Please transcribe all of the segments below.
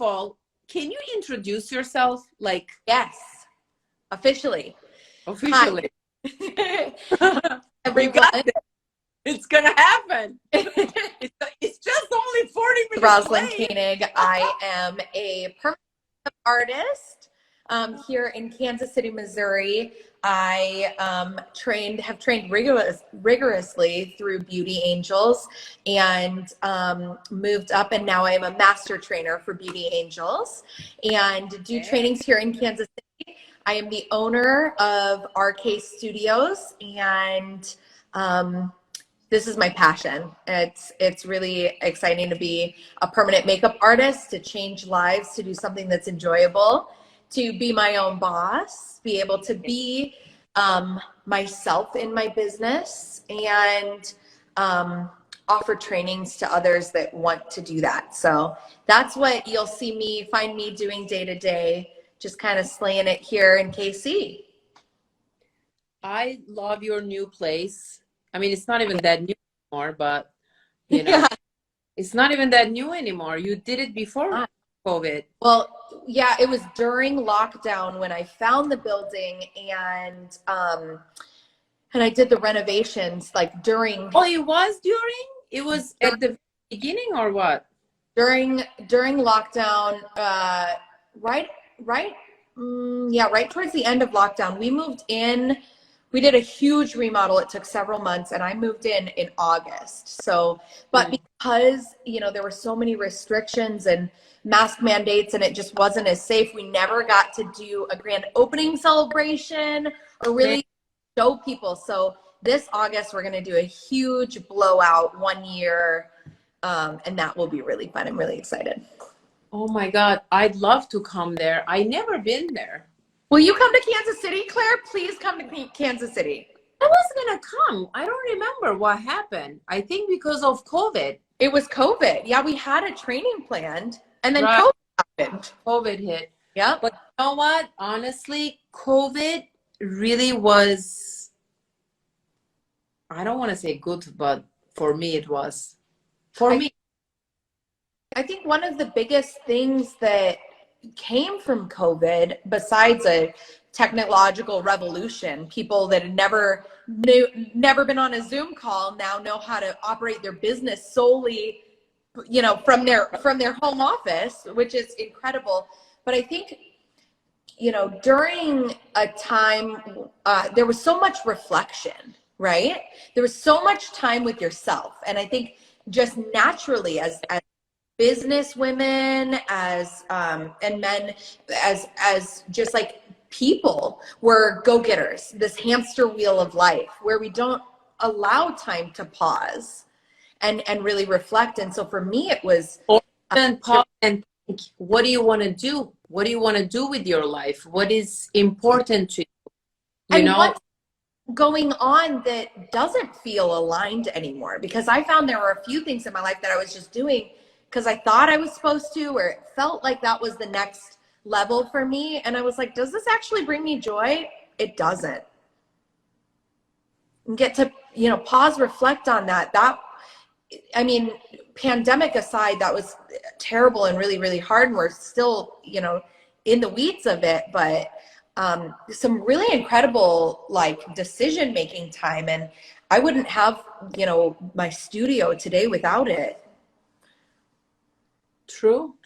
all, can you introduce yourself? Like, Yes, officially. officially. We Everyone. got this. It's gonna happen. It's just only 40 minutes Roslyn late. Koenig. I am a permanent artist here in Kansas City, Missouri. I have trained rigorously through Beauty Angels and moved up, and now I am a master trainer for Beauty Angels and do trainings here in Kansas City. I am the owner of RK Studios, and this is my passion. It's really exciting to be a permanent makeup artist, to change lives, to do something that's enjoyable, to be my own boss, be able to be myself in my business, and offer trainings to others that want to do that. So that's what you'll find me doing day to day, just kind of slaying it here in KC. I love your new place. I mean, it's not even that new anymore, but you know, it's not even that new anymore. You did it before COVID. Well, yeah, it was during lockdown when I found the building, and I did the renovations like during. Oh, it was during? It was at the beginning or what? During lockdown, right towards the end of lockdown, we moved in. We did a huge remodel. It took several months, and I moved in August. So, but because, there were so many restrictions and mask mandates, and it just wasn't as safe, we never got to do a grand opening celebration or really show people. So this August, we're going to do a huge blowout 1 year, and that will be really fun. I'm really excited. Oh my God, I'd love to come there. I never been there. Will you come to Kansas City, Claire? Please come to Kansas City. I was gonna come. I don't remember what happened. I think because of COVID. It was COVID. Yeah, we had a training planned, and then Right. COVID happened. COVID hit. Yeah. But you know what? Honestly, COVID really was, I don't want to say good, but for me it was. I think one of the biggest things that came from COVID, besides a technological revolution, people that had never been on a Zoom call now know how to operate their business solely, from their home office, which is incredible. But I think, during a time, there was so much reflection, right? There was so much time with yourself. And I think just naturally as business women, as and men, as just like people, we're go-getters, this hamster wheel of life where we don't allow time to pause and really reflect. And so for me, it was pause and think, what do you want to do? What do you want to do with your life? What is important to you? You know, what's going on that doesn't feel aligned anymore, because I found there were a few things in my life that I was just doing because I thought I was supposed to, or it felt like that was the next level for me. And I was like, does this actually bring me joy? It doesn't. And get to, pause, reflect on that. I mean, pandemic aside, that was terrible and really, really hard. And we're still, in the weeds of it, but some really incredible decision-making time. And I wouldn't have, my studio today without it. True.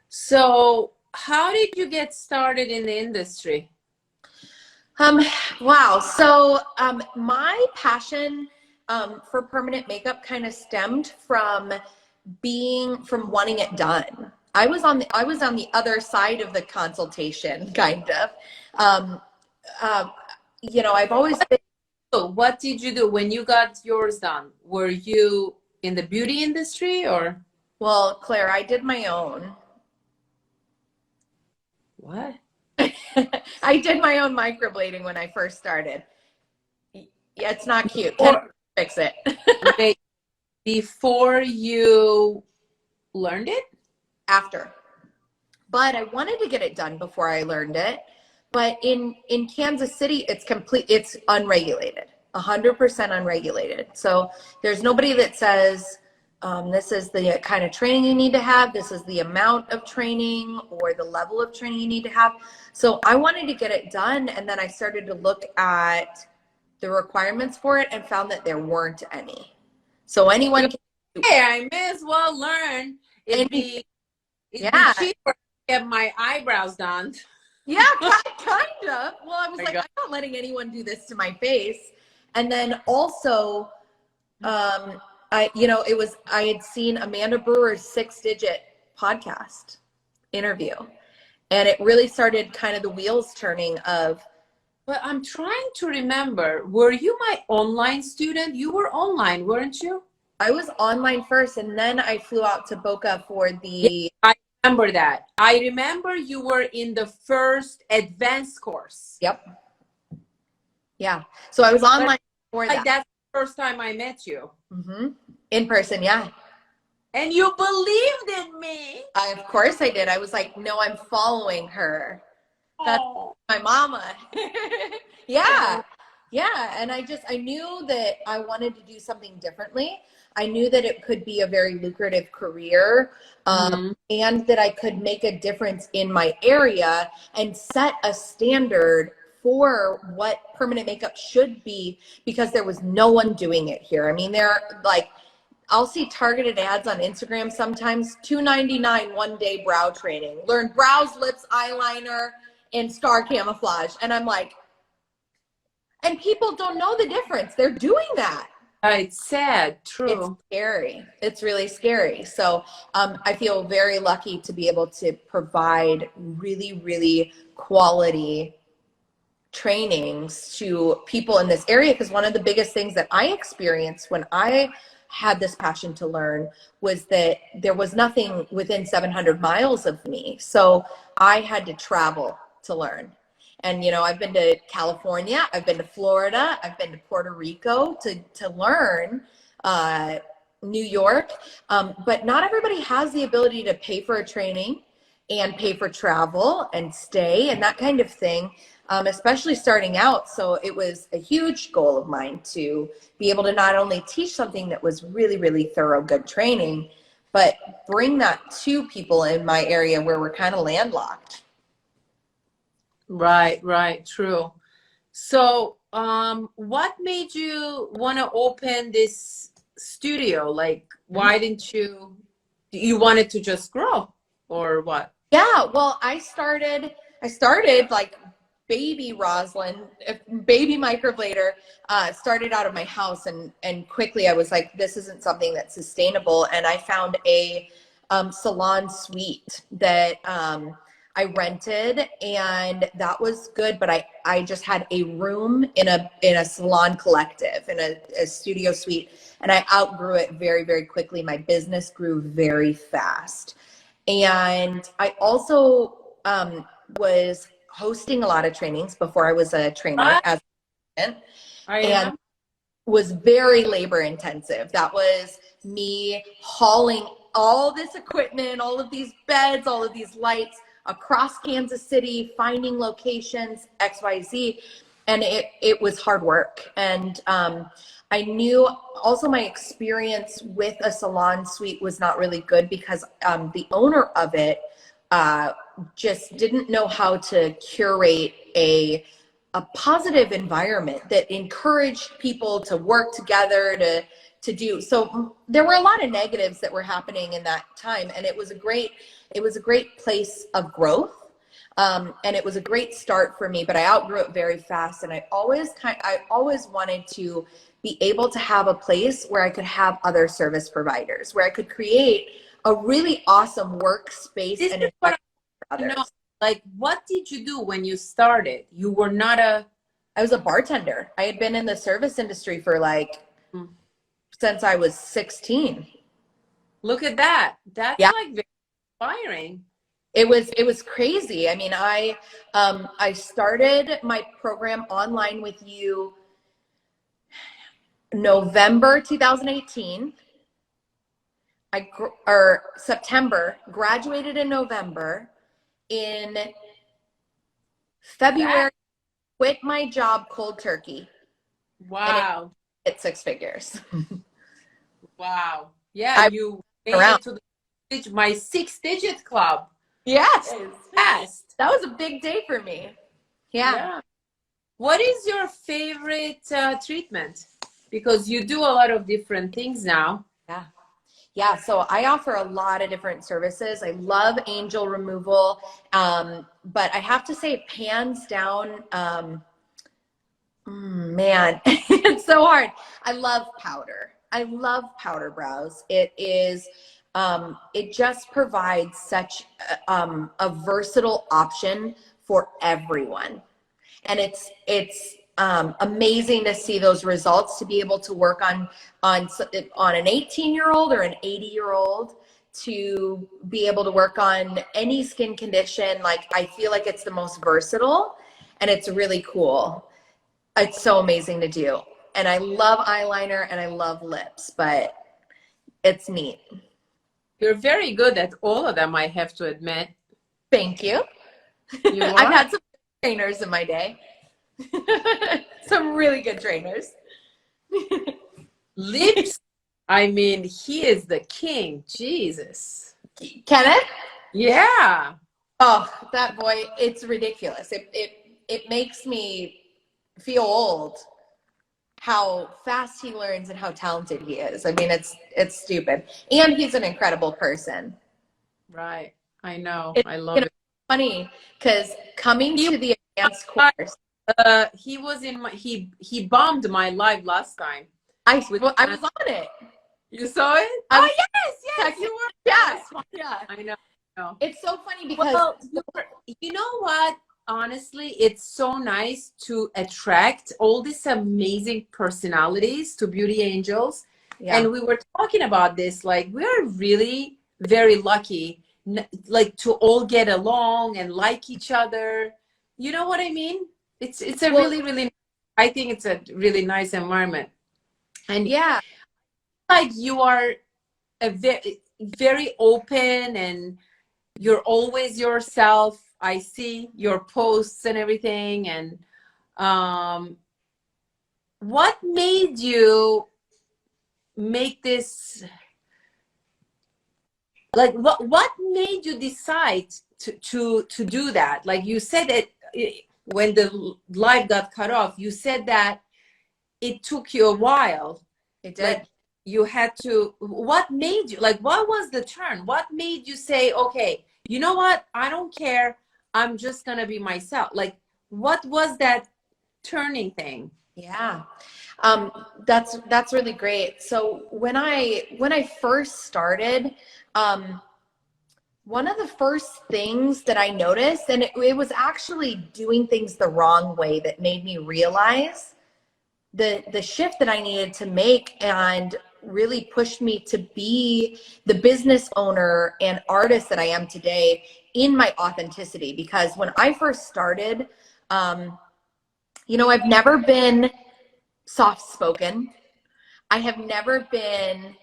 So how did you get started in the industry? Wow. So my passion for permanent makeup kind of stemmed from wanting it done. I was on the other side of the consultation, kind of. I've always been. So what did you do when you got yours done? Were you in the beauty industry or? Well, Claire, I did my own. What? I did my own microblading when I first started. Yeah, it's not cute. Can I fix it? Wait, before you learned it? After. But I wanted to get it done before I learned it. But in Kansas City, it's unregulated, 100% unregulated. So there's nobody that says, this is the kind of training you need to have. This is the amount of training or the level of training you need to have. So I wanted to get it done. And then I started to look at the requirements for it and found that there weren't any. So anyone can. Hey, I may as well learn. It'd be cheaper to get my eyebrows done. Yeah, kind of. Well, I was like, I'm not letting anyone do this to my face. And then also, I had seen Amanda Brewer's 6-digit podcast interview, and it really started kind of the wheels turning of. But I'm trying to remember, were you my online student? You were online, weren't you? I was online first, and then I flew out to Boca for the. Yeah, I remember that. I remember you were in the first advanced course. Yep. Yeah. So I was online before that. That's the first time I met you. Mm-hmm. In person, yeah. And you believed in me. Of course I did. I was like, no, I'm following her. That's my mama. Yeah. Yeah. And I knew that I wanted to do something differently. I knew that it could be a very lucrative career, and that I could make a difference in my area and set a standard for what permanent makeup should be, because there was no one doing it here. I mean, I'll see targeted ads on Instagram sometimes, $2.99 one-day brow training. Learn brows, lips, eyeliner, and star camouflage. And I'm like, and people don't know the difference. They're doing that. It's sad, true. It's scary. It's really scary. So I feel very lucky to be able to provide really, really quality trainings to people in this area, because one of the biggest things that I experienced when I had this passion to learn was that there was nothing within 700 miles of me. So I had to travel to learn. And, I've been to California, I've been to Florida, I've been to Puerto Rico to learn, New York. But not everybody has the ability to pay for a training and pay for travel and stay and that kind of thing, especially starting out. So it was a huge goal of mine to be able to not only teach something that was really, really thorough, good training, but bring that to people in my area where we're kind of landlocked. Right, true. So what made you want to open this studio? Like, why didn't you wanted to just grow, or what? Yeah, well, I started like baby Roslyn, baby microblader, started out of my house, and quickly I was like, this isn't something that's sustainable. And I found a salon suite that I rented, and that was good. But I just had a room in a salon collective, in a studio suite, and I outgrew it very, very quickly. My business grew very fast. And I also was hosting a lot of trainings before I was a trainer as a student, and was very labor intensive. That was me hauling all this equipment, all of these beds, all of these lights across Kansas City, finding locations, XYZ. And it was hard work. And I knew also my experience with a salon suite was not really good, because the owner of it just didn't know how to curate a positive environment that encouraged people to work together to do. So there were a lot of negatives that were happening in that time, and it was a great place of growth. And it was a great start for me, but I outgrew it very fast. And I always wanted to be able to have a place where I could have other service providers, where I could create a really awesome workspace and environment for others. Like, what did you do when you started? You were not I was a bartender. I had been in the service industry for since I was 16. Look at that. That's like very inspiring. It was crazy. I mean, I started my program online with you November 2018. Or September, graduated in November. In February, quit my job cold turkey. Wow. And hit 6 figures. Wow. Yeah, I you made around. it to my 6-digit club. Yes. Yes. That was a big day for me. Yeah. Yeah. What is your favorite treatment? Because you do a lot of different things now. Yeah. Yeah, so I offer a lot of different services. I love angel removal, but I have to say, hands down, man, it's so hard. I love powder. I love powder brows. It just provides such a versatile option for everyone. And it's amazing to see those results, to be able to work on an 18-year-old or an 80-year-old, to be able to work on any skin condition. Like, I feel like it's the most versatile, and it's really cool. It's so amazing to do. And I love eyeliner and I love lips, but it's neat. You're very good at all of them, I have to admit. Thank you. You I've are. had some trainers in my day. Some really good trainers. Lips, I mean, he is the king. Jesus. Kenneth? Yeah. Oh, that boy, it's ridiculous. It makes me feel old how fast he learns and how talented he is. I mean, it's stupid. And he's an incredible person. Right. I know. It's, I love it. funny because coming He, to the advanced course, he was in my, he bombed my live last time. I was on it. You saw it? Oh, yes, you were. Yeah, Yes. yeah. I know. It's so funny because Well, you know what? Honestly, it's so nice to attract all these amazing personalities to Beauty Angels. yeah. And we were talking about this, like, we're really very lucky, like, to all get along and like each other. You know what I mean? It's a really, really, I think it's a really nice environment. And yeah, like, you are a very, very open, and you're always yourself. I see your posts and everything. And what made you make this, like, what made you decide to do that? Like, you said that when the live got cut off, you said that it took you a while. it did. Like, you had to, what made you, like, what was the turn? What made you say, okay, you know what, I don't care, I'm just gonna be myself? Like, what was that turning thing? Yeah. That's really great. So when I first started, one of the first things that I noticed, and it was actually doing things the wrong way, that made me realize the shift that I needed to make, and really pushed me to be the business owner and artist that I am today, in my authenticity. Because when I first started, I've never been soft spoken. I have never been.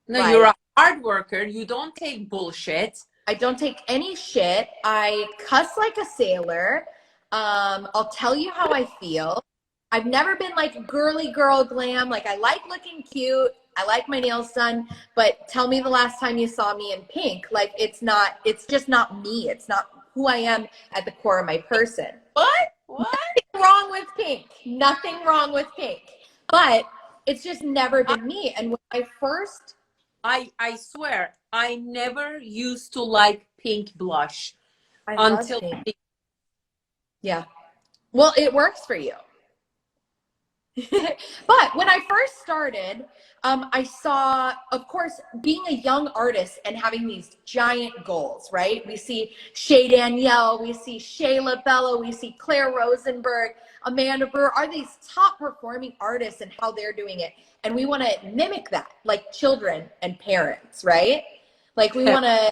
No, you're a hard worker. You don't take bullshit. I don't take any shit. I cuss like a sailor. I'll tell you how I feel. I've never been like girly girl glam. Like, I like looking cute. I like my nails done, but tell me the last time you saw me in pink. Like, it's just not me. It's not who I am at the core of my person. What? Nothing wrong with pink. Nothing wrong with pink. But it's just never been me. And when I first... I swear, I never used to like pink blush until pink. Yeah. Well, it works for you. But when I first started, I saw, of course, being a young artist and having these giant goals, right? We see Shay Danielle, we see Shayla Bello, we see Claire Rosenberg, Amanda Brewer, are these top performing artists and how they're doing it. And we want to mimic that, like children and parents, right? Like, we want to,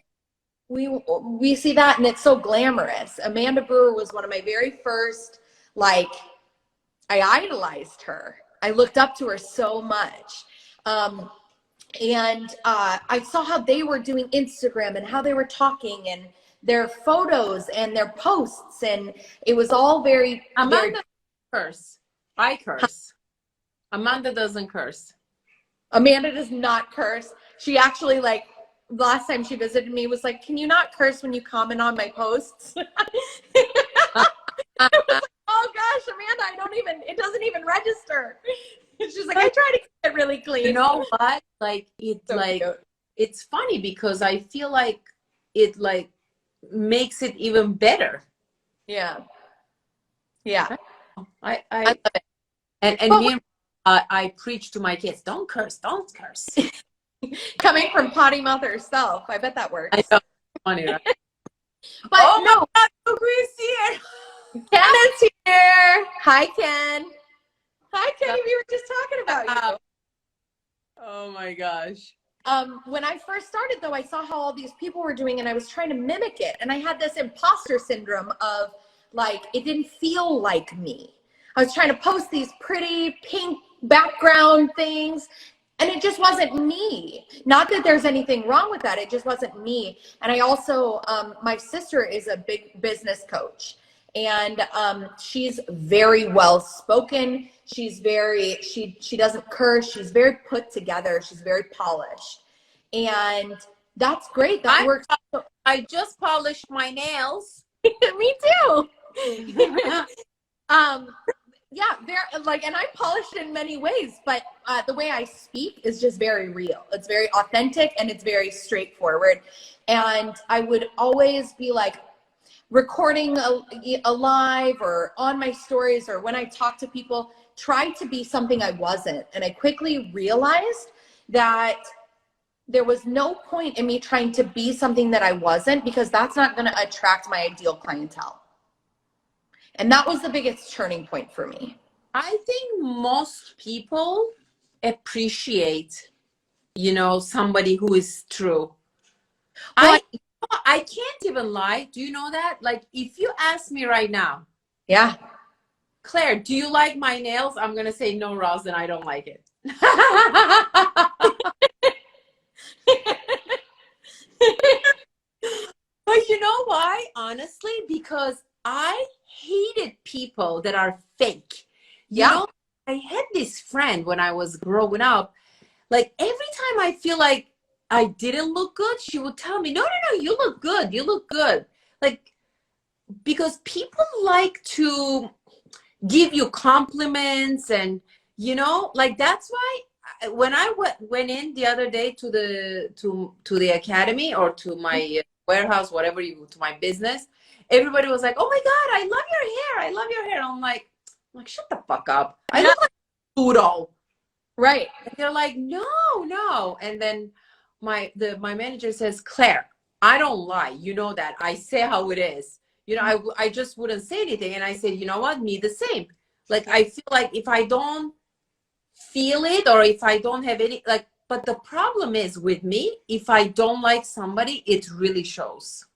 we see that, and it's so glamorous. Amanda Brewer was one of my very first, like, I idolized her. I looked up to her so much. And I saw how they were doing Instagram and how they were talking, and their photos and their posts. And it was all very... Amanda curse. I curse. Amanda doesn't curse. Amanda does not curse. She actually, like, last time she visited me was like, can you not curse when you comment on my posts? I was like, oh gosh, Amanda, it doesn't even register. She's like, I try to keep it really clean. You know what? Like So cute. it's funny because I feel like it like makes it even better. Yeah. Yeah. I I love it. and me and I preach to my kids, don't curse, don't curse. Coming from potty mouth herself, I bet that works. I know. Funny, right? But Oh no, my God, look who's here. Ken is here. Hi, Ken. Hi, Kenny. We were just talking about you. Oh my gosh. When I first started, though, I saw how all these people were doing, and I was trying to mimic it. And I had this imposter syndrome of, like, it didn't feel like me. I was trying to post these pretty pink background things, and it just wasn't me. Not that there's anything wrong with that. It just wasn't me. And I also, my sister is a big business coach, and she's very well spoken. She's very, she doesn't curse. She's very put together. She's very polished. And that's great. That works. I just polished my nails. Me too. Yeah, very, like, and I'm polished in many ways, but the way I speak is just very real. It's very authentic and it's very straightforward. And I would always be like recording a live or on my stories, or when I talk to people, try to be something I wasn't. And I quickly realized that there was no point in me trying to be something that I wasn't, because that's not going to attract my ideal clientele. And that was the biggest turning point for me. I think most people appreciate, somebody who is true. Well, I can't even lie. Do you know that? Like, if you ask me right now, yeah, Claire, do you like my nails? I'm going to say, no, Roslyn, I don't like it. But you know why? Honestly, because I hated people that are fake. I had this friend when I was growing up. Like, every time I feel like I didn't look good, she would tell me, no, you look good. You look good. Like, because people like to give you compliments, and like, that's why when I went in the other day to the academy, or to my warehouse, whatever, to my business, everybody was like, oh my God, I love your hair, I love your hair. I'm like, shut the fuck up, I look like Pluto, right? And they're like, no. And then my manager says, Claire, I don't lie, that I say how it is. I just wouldn't say anything. And I said, you know what, me the same. Like, I feel like if I don't feel it, or if I don't have any, like, but the problem is with me, if I don't like somebody, it really shows.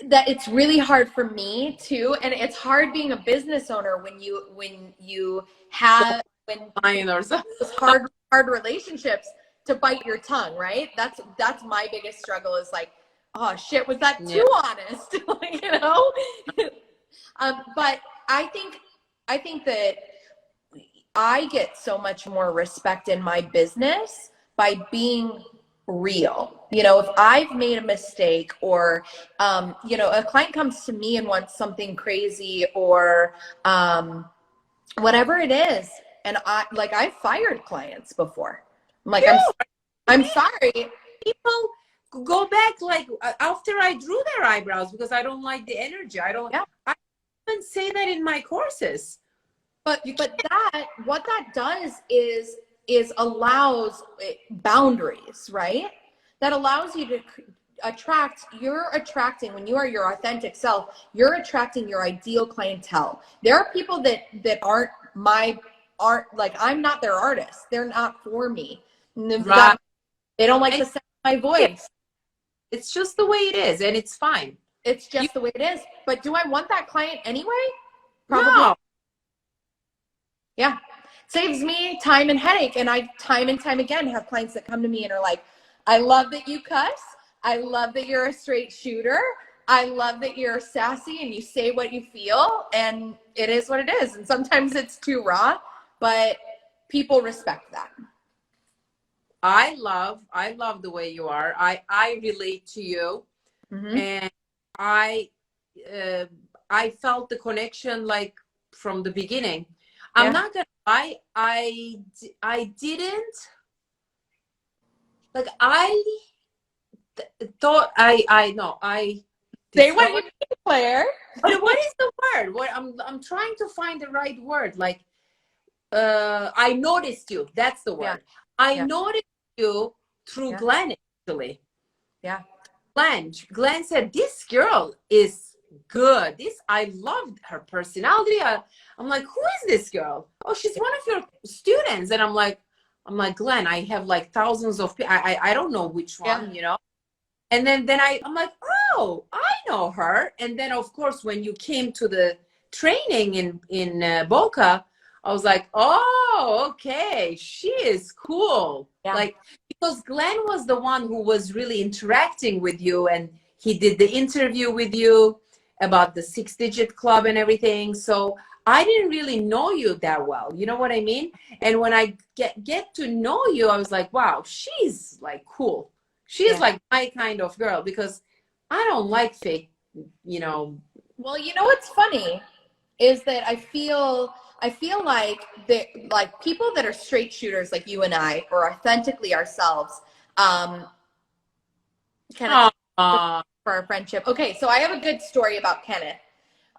That it's really hard for me too. And it's hard being a business owner when you have those hard relationships, to bite your tongue, right? That's my biggest struggle, is like, oh shit, was that too honest? But I think that I get so much more respect in my business by being real. If I've made a mistake, or a client comes to me and wants something crazy, or whatever it is, and I've fired clients before. I'm like, I'm sorry. People go back, like, after I drew their eyebrows, because I don't like the energy. I even say that in my courses. But what that does is allows boundaries, right? That allows you to attracting, when you are your authentic self, you're attracting your ideal clientele. There are people that aren't like, I'm not their artist. They're not for me. Right. They don't like the sound of my voice. It's just the way it is, and it's fine. It's just the way it is. But do I want that client anyway? Probably. No. Yeah. Saves me time and headache. And I, time and time again, have clients that come to me and are like, I love that you cuss. I love that you're a straight shooter. I love that you're sassy and you say what you feel. And it is what it is. And sometimes it's too raw, but people respect that. I love the way you are. I relate to you, Mm-hmm. and I uh, I felt the connection like from the beginning. I'm Yeah. not gonna lie, I didn't like thought I know I Say what you discovered. mean, Claire. What is the word? What I'm trying to find the right word. Like I noticed you. That's the Yeah. word. I Yeah. noticed you through Yeah. Glenn, actually. Yeah. Glenn said, this girl is good. I loved her personality. I'm like, who is this girl? Oh, she's one of your students. And I'm like, Glenn, I have like thousands of people. I don't know which Yeah. one, you know? And then I'm like, oh, I know her. And then of course, when you came to the training in Boca, I was like, oh, okay, she is cool. Yeah. Like, because Glenn was the one who was really interacting with you, and he did the interview with you about the 6-digit club and everything. So I didn't really know you that well. You know what I mean? And when I get to know you, I was like, wow, she's like cool. She's Yeah. like my kind of girl, because I don't like fake, you know. Well, you know what's funny is that I feel like that, like people that are straight shooters like you and I, or authentically ourselves, Kenneth, Uh, for our friendship. Okay, so I have a good story about Kenneth.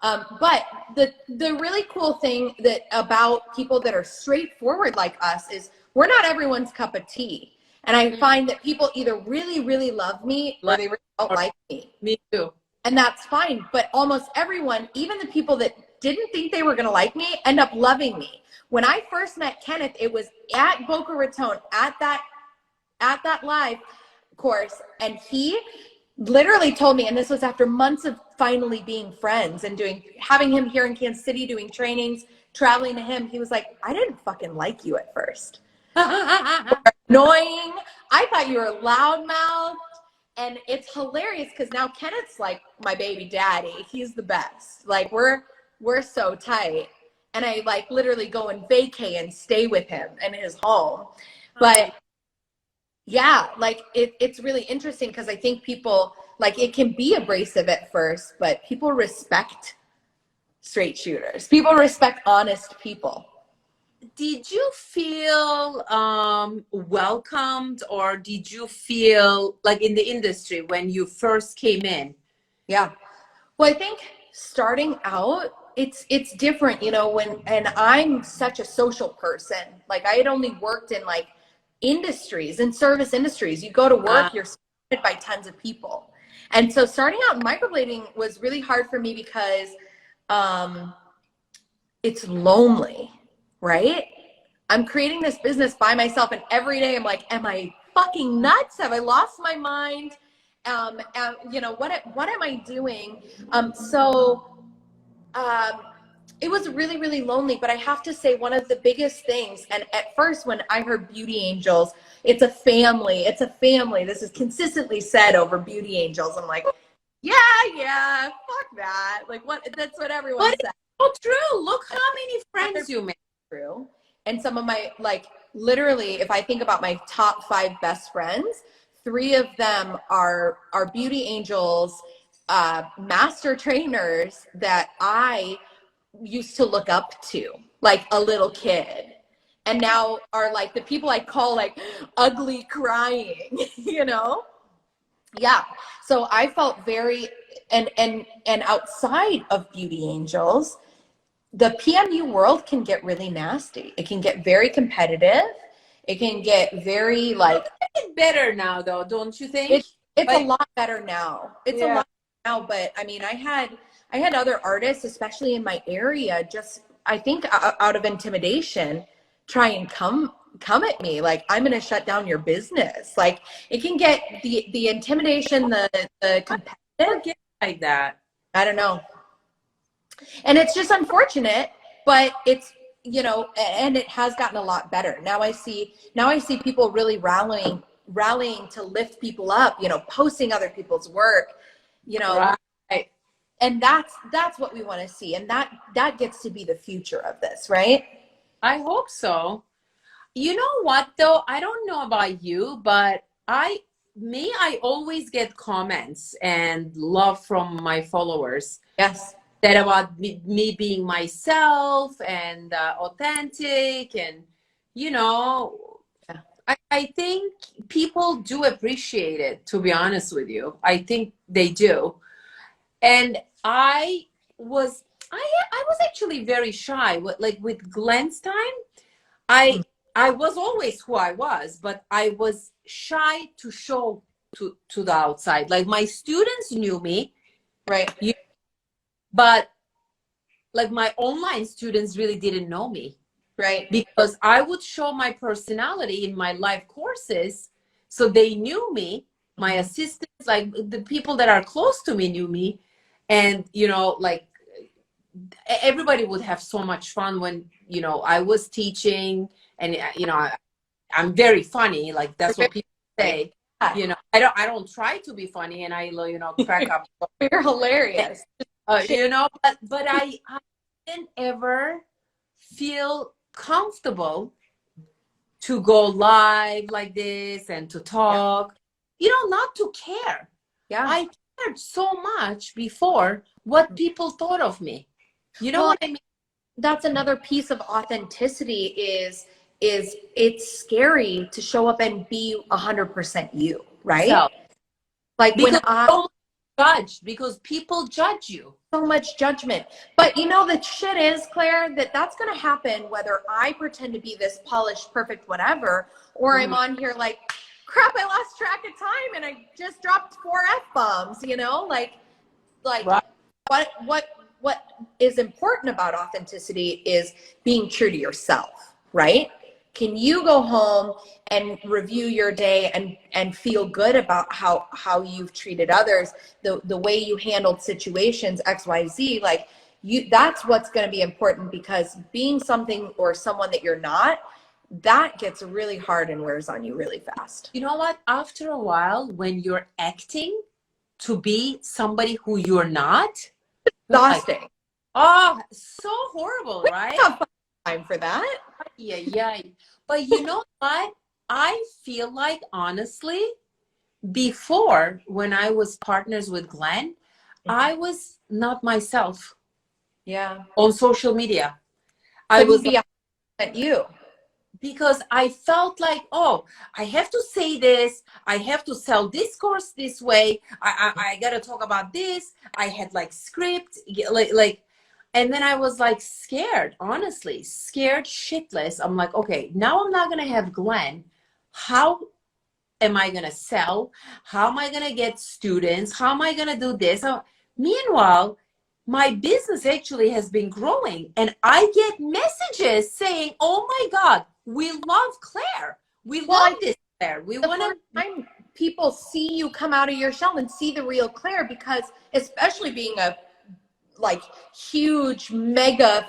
But the really cool thing that about people that are straightforward like us is we're not everyone's cup of tea. And I find that people either really, really love me or like, they really don't like me. me too. And that's fine. But almost everyone, even the people that didn't think they were going to like me, end up loving me. When I first met Kenneth, it was at Boca Raton at that live course, and he literally told me, and this was after months of finally being friends and having him here in Kansas City doing trainings, traveling to him, he was like, I didn't fucking like you at first. Annoying. I thought you were loudmouthed. And it's hilarious because now Kenneth's like my baby daddy. He's the best. Like we're so tight. And I like literally go and vacay and stay with him in his home. But yeah, like it's really interesting because I think people, like, it can be abrasive at first, but people respect straight shooters. People respect honest people. Did you feel welcomed, or did you feel like in the industry when you first came in? Yeah. Well, I think starting out, it's different, you know, and I'm such a social person. Like I had only worked in like industries and service industries. You go to Uh, work, you're surrounded by tons of people. And so starting out in microblading was really hard for me because it's lonely, right? I'm creating this business by myself, and every day I'm like, am I fucking nuts? Have I lost my mind? You know, what am I doing? Um, it was really, really lonely, but I have to say one of the biggest things, and at first when I heard Beauty Angels, it's a family. This is consistently said over Beauty Angels. I'm like, yeah, fuck that. Like that's what everyone but it's says. so true. Look how many friends you made. True. And some of my, like, literally, if I think about my top 5 best friends, 3 of them are Beauty Angels, master trainers that I used to look up to, like a little kid, and now are like the people I call like ugly crying, you know? Yeah. So I felt very, and outside of Beauty Angels, the PMU world can get really nasty. It can get very competitive. It can get very like, It's better now, though, don't you think? it's a Like, lot better now. It's a yeah. lot now, but I mean, I had other artists, especially in my area, just I think out of intimidation, try and come at me like I'm going to shut down your business. Like it can get the intimidation, the competitive. Get like that. I don't know. And it's just unfortunate, but it's, you know, and it has gotten a lot better. Now I see people really rallying to lift people up, you know, posting other people's work, you know. Right. And that's what we want to see, and that gets to be the future of this, right? I hope so. You know what though? I don't know about you, but I always get comments and love from my followers Yes. that about me being myself and authentic, and you know, Yeah. I think people do appreciate it, to be honest with you. I think they do. And was I was actually very shy with Glenn's time. Mm. I was always who I was, but I was shy to show to the outside. Like my students knew me, Right. but like my online students really didn't know me, Right. because I would show my personality in my live courses, so they knew me. My Mhm. assistants, like the people that are close to me, knew me, and like everybody would have so much fun when I was teaching, and I'm very funny. Like You're that's what very people funny. say. Yeah. I don't try to be funny, and I crack up. You're hilarious. But I didn't ever feel comfortable to go live like this and to Yeah. talk. Not to care. Yeah. I cared so much before what people thought of me. You know Well, what I mean? that's another piece of authenticity is it's scary to show up and be 100% you, right? So Like when because so judge, because people judge you. so much judgment. But the shit is, Claire, that's going to happen whether I pretend to be this polished, perfect, whatever, or I'm on here like, crap, I lost track of time and I just dropped 4 F-bombs, like Right. what is important about authenticity is being true to yourself, right? Can you go home and review your day and feel good about how you've treated others, the way you handled situations, XYZ, that's what's going to be important, because being something or someone that you're not, that gets really hard and wears on you really fast. You know what? After a while, when you're acting to be somebody who you're not, you're like, Exhausting. oh, so horrible, We right? don't have time for that. Yeah, yeah. But you know what? I feel like, honestly, before, when I was partners with Glenn, I was not myself Yeah. on social media. I Couldn't was be 100% you. because I felt like, oh, I have to say this. I have to sell this course this way. I gotta talk about this. I had like script, and then I was like scared, honestly, scared shitless. I'm like, okay, now I'm not gonna have Glenn. How am I gonna sell? How am I gonna get students? How am I gonna do this? Meanwhile, my business actually has been growing, and I get messages saying, oh my God, we love Claire. We love this Claire. We want to. Time people see you come out of your shell and see the real Claire, because especially being a huge mega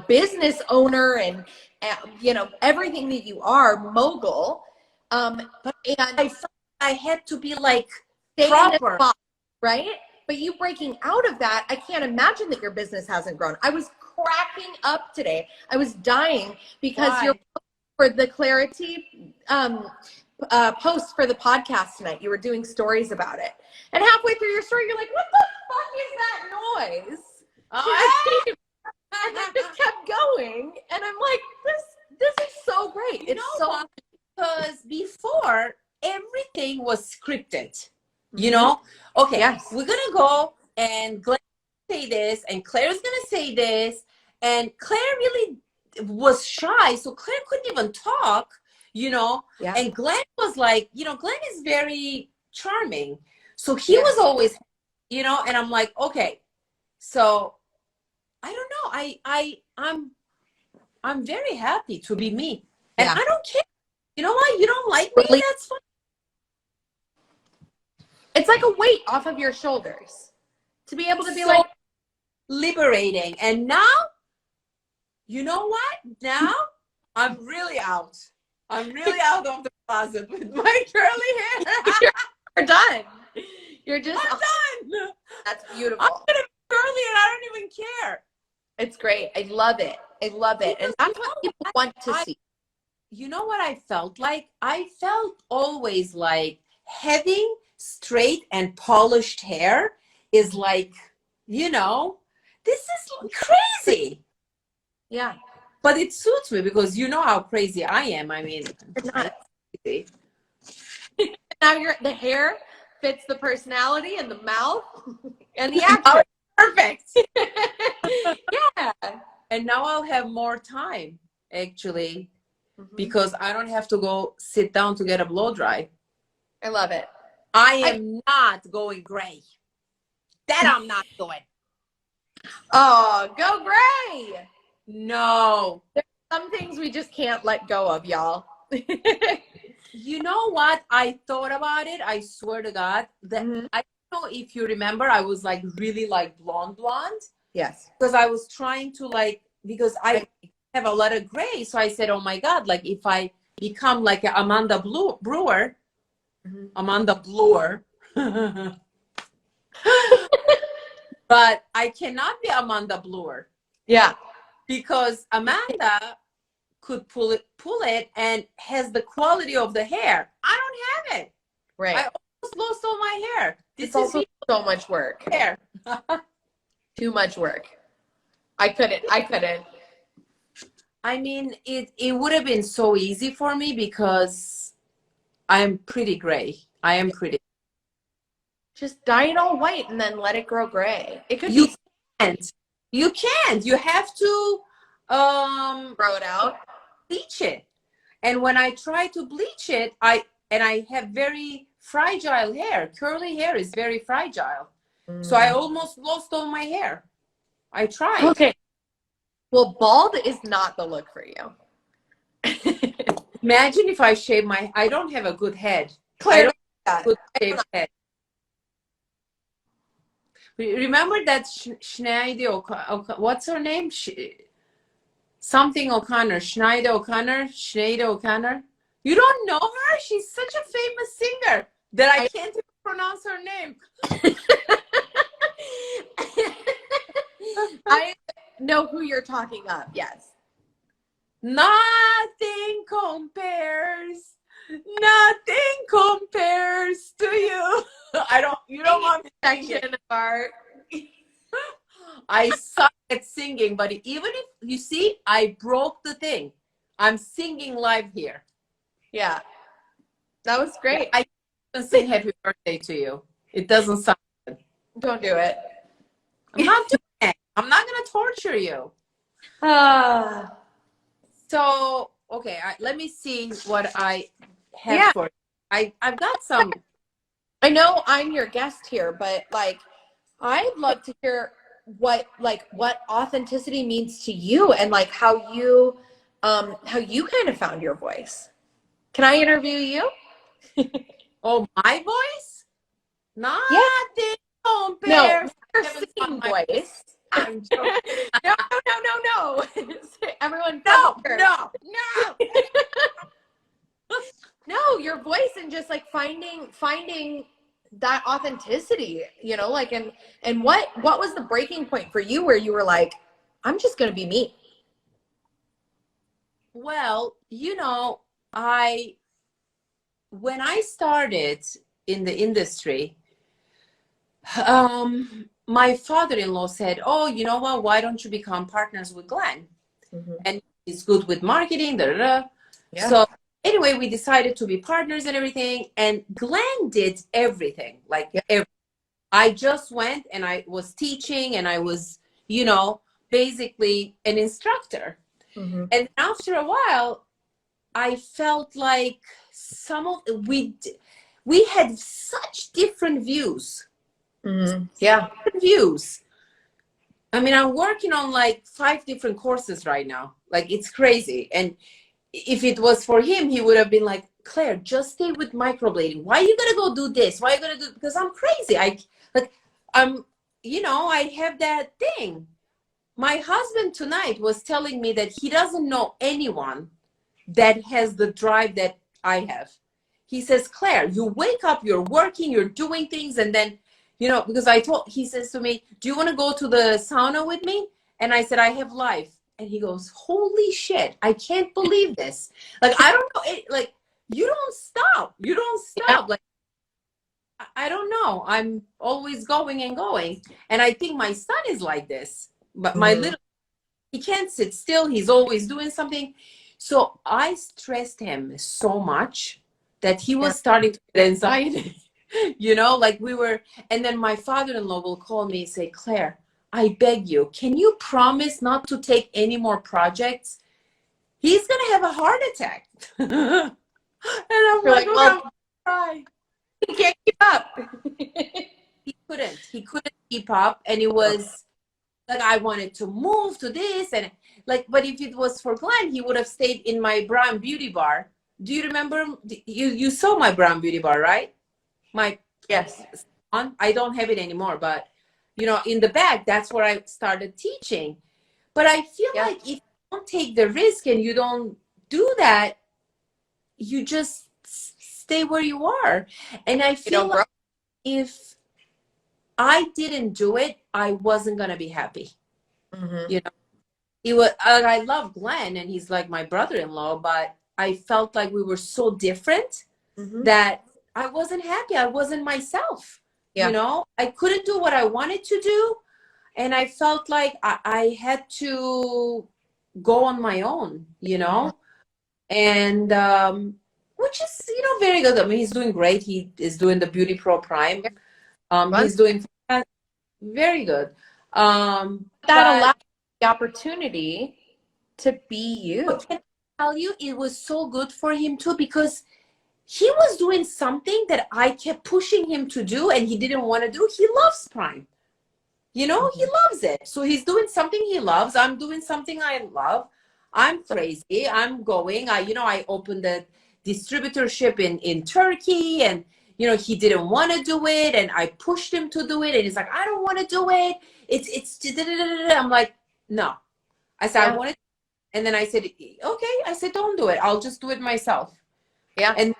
business owner and everything that you are, mogul, But and I felt I had to be like stay in this proper. box, right? But you breaking out of that, I can't imagine that your business hasn't grown. I was cracking up today. I was dying because Why? you're for the Kleri-TEA post for the podcast tonight. You were doing stories about it, and halfway through your story, you're like, "What the fuck is that noise?" And then just kept going, and I'm like, "This is so great." You It's know so what? Because before everything was scripted. Mhm. Okay, Yes. we're gonna go and Glenn say this, and Claire's gonna say this, and Claire really was shy, so Claire couldn't even talk. Yeah. And Glenn was like, Glenn is very charming, so he Yes. was always, and I'm like, okay, so I don't know, I'm very happy to be me, and Yeah. I don't care. You know what? You don't like me? Really, That's fine. it's like a weight off of your shoulders to be able to be So like, liberating. And now, you know what? Now I'm really out. I'm really out of the closet with my curly hair. you're done. You're just I'm done. That's I'm beautiful. gonna be curly and I don't even care. It's great. I love it. I love it. And that's what people want to see. you know what I felt like? I felt always like having straight and polished hair is like, you know, this is crazy. Yeah. But it suits me because you know how crazy I am. I mean, It's I'm not. crazy. Now the hair fits the personality and the mouth and the Now action. it's perfect. Yeah. And now I'll have more time, actually, Mhm. because I don't have to go sit down to get a blow dry. I love it. I am not going gray. That I'm not doing. Oh, go gray. No. There's some things we just can't let go of, y'all. You know what? I thought about it. I swear to God that Mhm. I don't know if you remember, I was like really like blonde. Yes. Because I was trying to like, because I have a lot of gray. So I said, oh my God, like if I become like a Brewer, Mhm. Amanda Bloor. But I cannot be Amanda Bloor Yeah. because Amanda could pull it and has the quality of the hair. I don't have it. Right. I almost lost all my hair. This It's is also so much work. hair. Too much work. I couldn't. I mean, it would have been so easy for me because I'm pretty gray. I am pretty. Just dye it all white and then let it grow gray. It could You be can't. You can't. You have to grow it out. bleach it. And when I try to bleach it, I have very fragile hair. Curly hair is very fragile. So I almost lost all my hair. I tried. Okay. Well, bald is not the look for you. Imagine if I shave my, I don't have a good head. Claire, I don't have that. a good shaved head. Remember that Schneider, what's her name? Something O'Connor, Schneider O'Connor. You don't know her? She's such a famous singer that I can't even pronounce her name. I know who you're talking of. Yes. Nothing compares. Nothing compares to you. You don't want me to sing Section of art. I suck at singing, but even if you see, I broke the thing. I'm singing live here. Yeah. That was great. I can't sing happy birthday to you. It doesn't sound good. Don't do it. I'm not doing it. I'm not going to torture you. So, okay, let me see what I have for you. I've got some. I know I'm your guest here, but like, I'd love to hear what authenticity means to you and like how you kind of found your voice. Can I interview you? Oh, my voice? Yeah. Nothing No, compares. your singing voice. I'm joking. No. Everyone, No. No, your voice and just like finding that authenticity, you know, like and what was the breaking point for you where you were like, I'm just gonna be me? Well, you know, when I started in the industry, my father-in-law said, oh, you know what, why don't you become partners with Glenn? Mm-hmm. And he's good with marketing, Yeah. So anyway, we decided to be partners and everything. And Glenn did everything. Like I just went and I was teaching and I was, you know, basically an instructor. Mm-hmm. And after a while, I felt like we had such different views. Mm-hmm. Yeah. Different views. I mean, I'm working on like 5 different courses right now. Like it's crazy. And if it was for him, he would have been like, Claire, just stay with microblading. Why are you gonna go do this? Why are you gonna do? Because I'm crazy. You know, I have that thing. My husband tonight was telling me that he doesn't know anyone that has the drive that I have. He says, Claire, you wake up, you're working, you're doing things, and then, you know, because he says to me, do you want to go to the sauna with me? And I said, I have life. And he goes, holy shit, I can't believe this. Like, I don't know. Like, you don't stop. You don't stop. Like, I don't know. I'm always going and going. And I think my son is like this. But my little, he can't sit still. He's always doing something. So I stressed him so much that he was starting to get anxiety. You know, like we were, and then my father-in-law will call me and say, Claire, I beg you, can you promise not to take any more projects? He's going to have a heart attack. And I'm like, well, try. He can't keep up. He couldn't keep up. And it was like, I wanted to move to this. And like, but if it was for Glenn, he would have stayed in my brown beauty bar. Do you remember? You saw my brown beauty bar, right? My, yes. I don't have it anymore, but you know, in the back, that's where I started teaching. But I feel like if you don't take the risk and you don't do that, you just stay where you are. And I feel like if I didn't do it, I wasn't going to be happy. You know, it was, I love Glenn and he's like my brother-in-law, but I felt like we were so different that I wasn't happy. I wasn't myself. You know, I couldn't do what I wanted to do. And I felt like I had to go on my own, you know, and which is, you know, very good. I mean, he's doing great. He is doing the Beauty Pro Prime. He's doing very good. That allowed the opportunity to be you. Can I tell you, it was so good for him too, because he was doing something that I kept pushing him to do and he didn't want to do. He loves Prime. You know, he loves it. So he's doing something he loves. I'm doing something I love. I'm crazy. I'm going. I opened a distributorship in Turkey, and, you know, he didn't want to do it. And I pushed him to do it. And he's like, I don't want to do it. It's I'm like, no. I said, I want it. And then I said, okay. I said, don't do it. I'll just do it myself. Yeah. And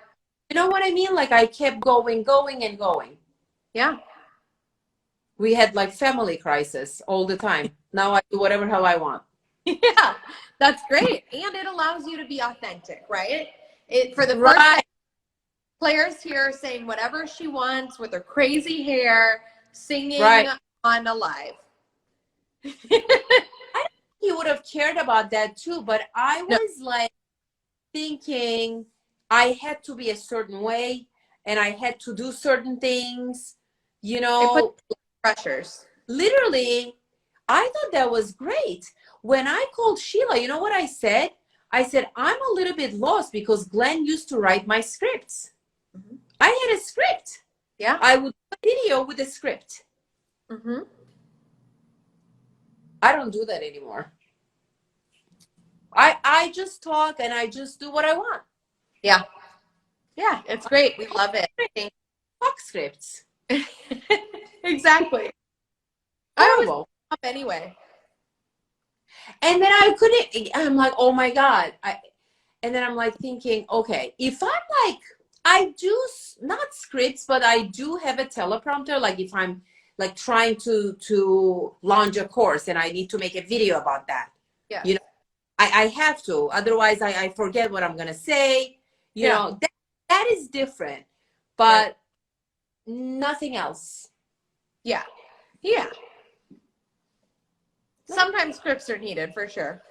you know what I mean? Like I kept going and going. Yeah. We had like family crisis all the time. Now I do whatever hell I want. Yeah, that's great. And it allows you to be authentic, right? For the first time, Claire's here saying whatever she wants with her crazy hair, singing on a live. I think he would have cared about that too, but I was like thinking I had to be a certain way and I had to do certain things, you know. It put pressures. Literally, I thought that was great. When I called Sheila, you know what I said? I said, I'm a little bit lost because Glenn used to write my scripts. I had a script. Yeah. I would do a video with a script. I don't do that anymore. I just talk and I just do what I want. Yeah. Yeah, it's great. We love it. Talk scripts. Exactly. Horrible. I always anyway. And then I couldn't, I'm like, oh my God. And then I'm like thinking, okay, if I'm like, I do not scripts, but I do have a teleprompter. Like if I'm like trying to launch a course and I need to make a video about that. Yeah. You know, I have to, otherwise I forget what I'm going to say. You know, that is different, but nothing else. Yeah. Yeah. Sometimes scripts are needed for sure.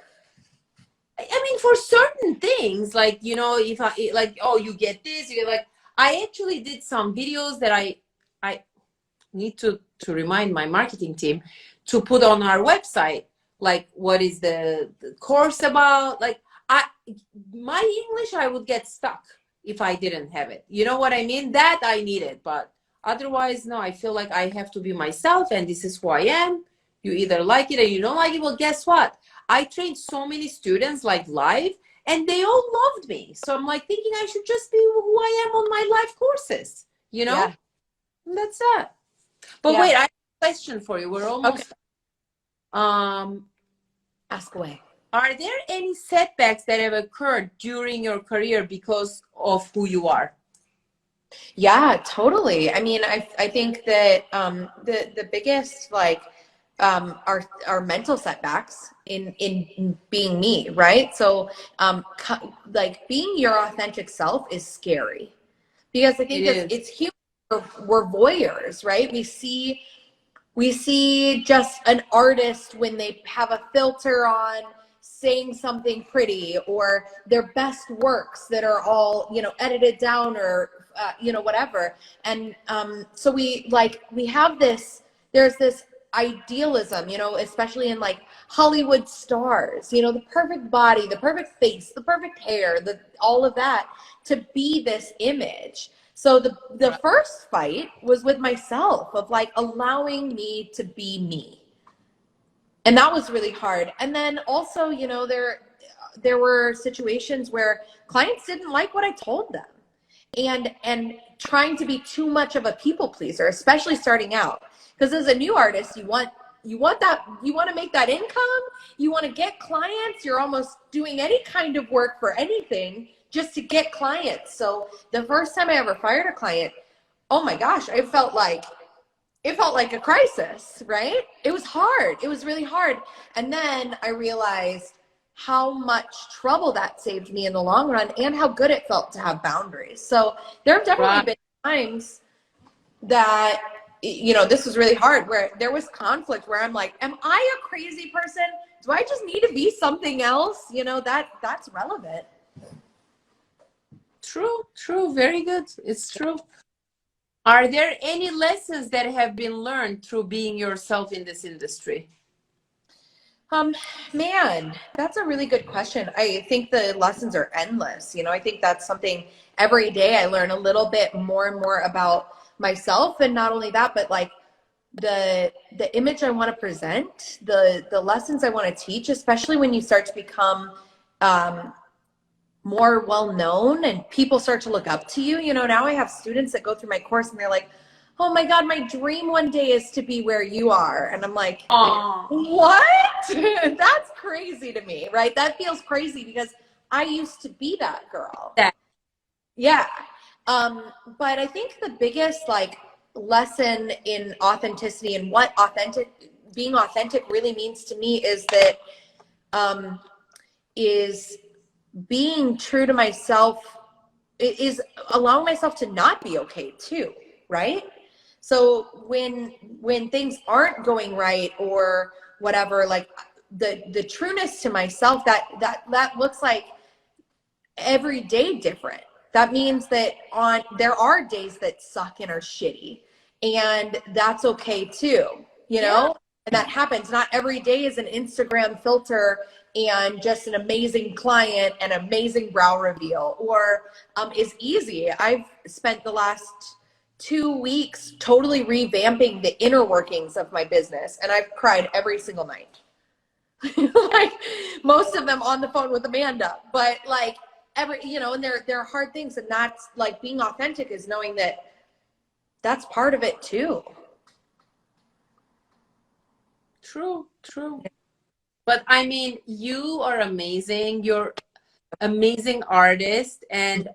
I mean, for certain things, like, you know, if I like, oh, you get this, you get like, I actually did some videos that I need to remind my marketing team to put on our website. Like, what is the course about? Like, my English, I would get stuck if I didn't have it. You know what I mean? That I needed, but otherwise, no, I feel like I have to be myself and this is who I am. You either like it or you don't like it. Well, guess what? I trained so many students like live and they all loved me. So I'm like thinking I should just be who I am on my live courses, you know? Yeah. And that's that. But wait, I have a question for you. We're almost ask away. Are there any setbacks that have occurred during your career because of who you are? Yeah, totally. I mean, I think that the biggest like our mental setbacks in being me, right? So like being your authentic self is scary, because I think It is. it's human. We're voyeurs, right? We see just an artist when they have a filter on, saying something pretty, or their best works that are all, you know, edited down, or you know, whatever. And so we have this, there's this idealism, you know, especially in like Hollywood stars, you know, the perfect body, the perfect face, the perfect hair, the all of that, to be this image. So the first fight was with myself, of like allowing me to be me. And that was really hard. And then also, you know, there were situations where clients didn't like what I told them. And trying to be too much of a people pleaser, especially starting out. Because as a new artist, you want to make that income, you want to get clients, you're almost doing any kind of work for anything just to get clients. So the first time I ever fired a client, oh my gosh, it felt like a crisis, right? It was hard. It was really hard. And then I realized how much trouble that saved me in the long run, and how good it felt to have boundaries. So there have definitely been times that, you know, this was really hard, where there was conflict, where I'm like, am I a crazy person? Do I just need to be something else? You know, that's relevant. True, very good. It's true. Are there any lessons that have been learned through being yourself in this industry? Man, that's a really good question. I think the lessons are endless. You know, I think that's something every day I learn a little bit more and more about myself. And not only that, but like the image I want to present, the lessons I want to teach, especially when you start to become more well-known and people start to look up to you. You know, now I have students that go through my course and they're like, oh my God, my dream one day is to be where you are. And I'm like, what? That's crazy to me, right? That feels crazy, because I used to be that girl. Yeah. But I think the biggest like lesson in authenticity, and what being authentic really means to me, is that is being true to myself, is allowing myself to not be okay too, right? So when things aren't going right or whatever, like the trueness to myself, that looks like every day different. That means that there are days that suck and are shitty, and that's okay too, you know? And that happens. Not every day is an Instagram filter and just an amazing client and amazing brow reveal, or is easy. I've spent the last 2 weeks totally revamping the inner workings of my business, and I've cried every single night. Like most of them on the phone with Amanda, but like you know, and there are hard things, and that's like being authentic, is knowing that that's part of it too. True. But I mean, you are amazing. You're amazing artist, and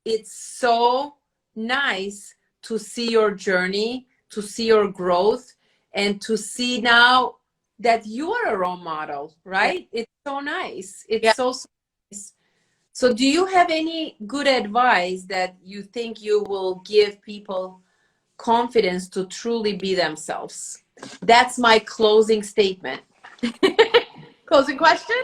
it's so nice to see your journey, to see your growth, and to see now that you are a role model, right? It's so nice. It's so nice. So do you have any good advice that you think you will give people confidence to truly be themselves? That's my closing statement. Closing question?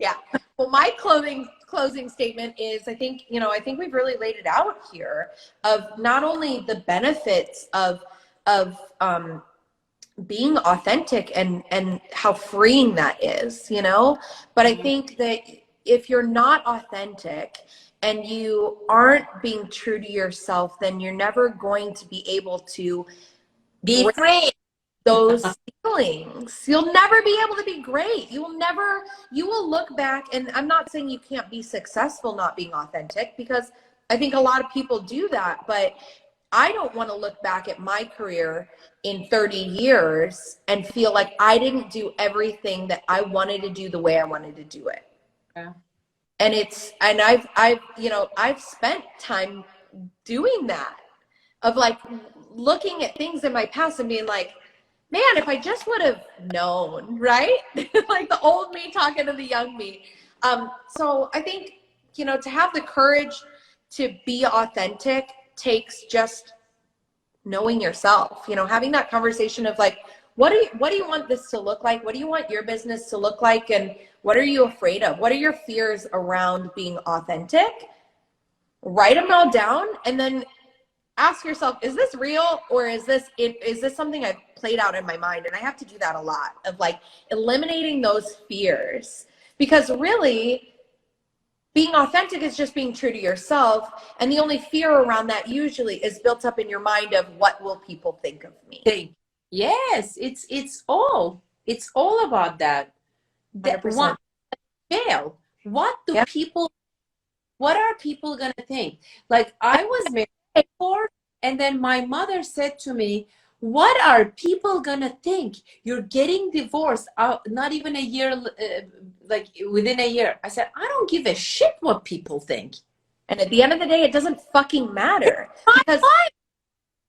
Yeah. Well, my closing statement is, I think we've really laid it out here, of not only the benefits of being authentic and how freeing that is, you know, but I think that if you're not authentic and you aren't being true to yourself, then you're never going to be able to be free. Those feelings. You'll never be able to be great. You will look back, and I'm not saying you can't be successful not being authentic, because I think a lot of people do that, but I don't want to look back at my career in 30 years and feel like I didn't do everything that I wanted to do the way I wanted to do it. Yeah. And I've spent time doing that, of like looking at things in my past and being like, man, if I just would have known, right? Like the old me talking to the young me. So I think, you know, to have the courage to be authentic takes just knowing yourself, you know, having that conversation of like, what do you want this to look like? What do you want your business to look like? And what are you afraid of? What are your fears around being authentic? Write them all down and then ask yourself, is this real, or is this something I've played out in my mind? And I have to do that a lot, of like eliminating those fears, because really being authentic is just being true to yourself. And the only fear around that usually is built up in your mind of, what will people think of me? Yes, it's all about that. That 100%. one fail. Yep. What are people gonna think? Like, I was married before, and then my mother said to me, what are people gonna think? You're getting divorced not even a year, like within a year. I said, I don't give a shit what people think. And at the end of the day, it doesn't fucking matter, because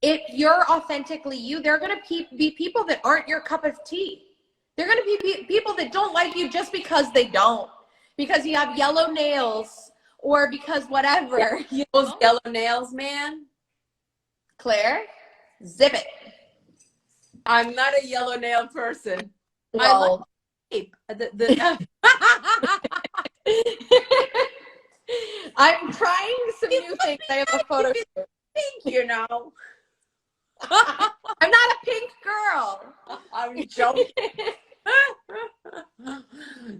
if you're authentically you, there are going to be people that aren't your cup of tea. They're going to be people that don't like you just because they don't, because you have yellow nails, or because whatever. Yeah, those yellow nails, man. Claire, zip it. I'm not a yellow nail person. Well, I I'm trying some new things. I have a photo. Pink, you know. I'm not a pink girl. I'm joking.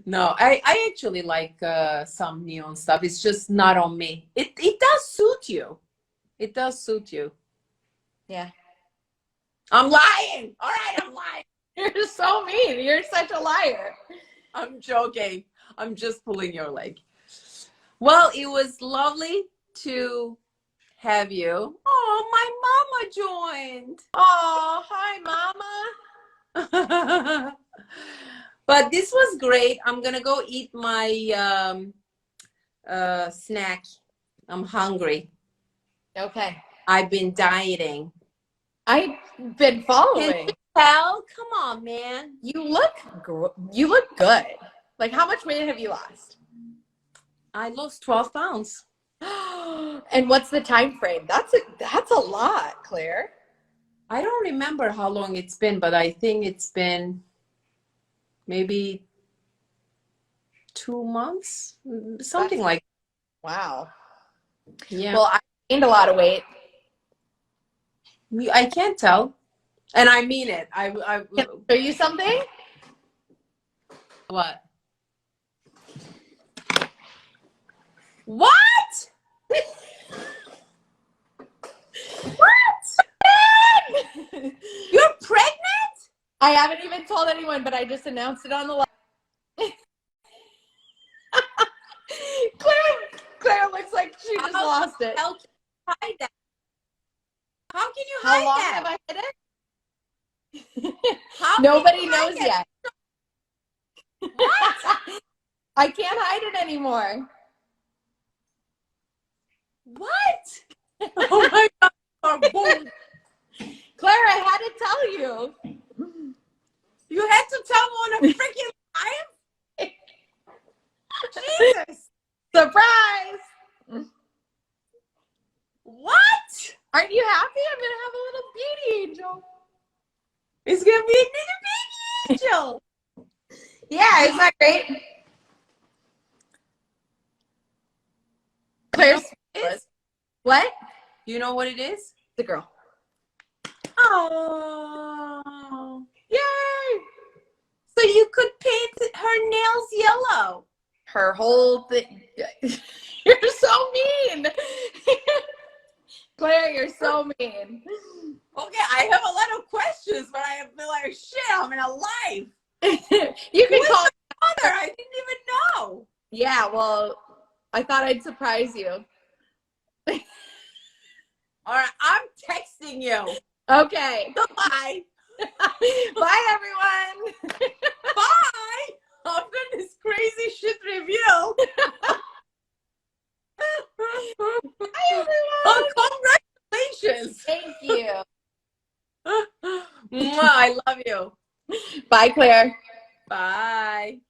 No, I actually like some neon stuff. It's just not on me. It does suit you. It does suit you. Yeah. I'm lying. All right, I'm lying. You're so mean. You're such a liar. I'm joking. I'm just pulling your leg. Well, it was lovely to have you. Oh, my mama joined. Oh, hi, Mama. But this was great. I'm gonna go eat my snack. I'm hungry. Okay. I've been dieting. I've been following. Can you tell? Come on, man. You look good. Like, how much weight have you lost? I lost 12 pounds. And what's the time frame? That's a lot, Claire. I don't remember how long it's been, but I think it's been maybe 2 months, something like that. Wow. Yeah. Well, I gained a lot of weight. I can't tell. And I mean it. Can I show you something? What? What? What? You're pregnant? I haven't even told anyone, but I just announced it on the live. Claire looks like she just lost it. How can you hide that? How can you How hide long that? have I hid it? How Nobody knows yet. What? I can't hide it anymore. What? Oh my God. Boom. Claire, I had to tell you. You had to tell me on a freaking live? Jesus. Surprise. What? Aren't you happy? I'm going to have a little beauty angel. It's going to be a little baby angel. Yeah, isn't that great? Claire's what? You know what it is? The girl. Oh. Yay! So you could paint her nails yellow. Her whole thing. You're so mean. Claire, you're so mean. Okay, I have a lot of questions, but I feel like, shit, I'm in a live. You can call my mother. I didn't even know. Yeah, well, I thought I'd surprise you. All right, I'm texting you. Okay. Bye. Bye, everyone. Bye. After this crazy shit review. Bye, everyone. Oh, congratulations. Thank you. Mwah. I love you. Bye, Claire. Bye.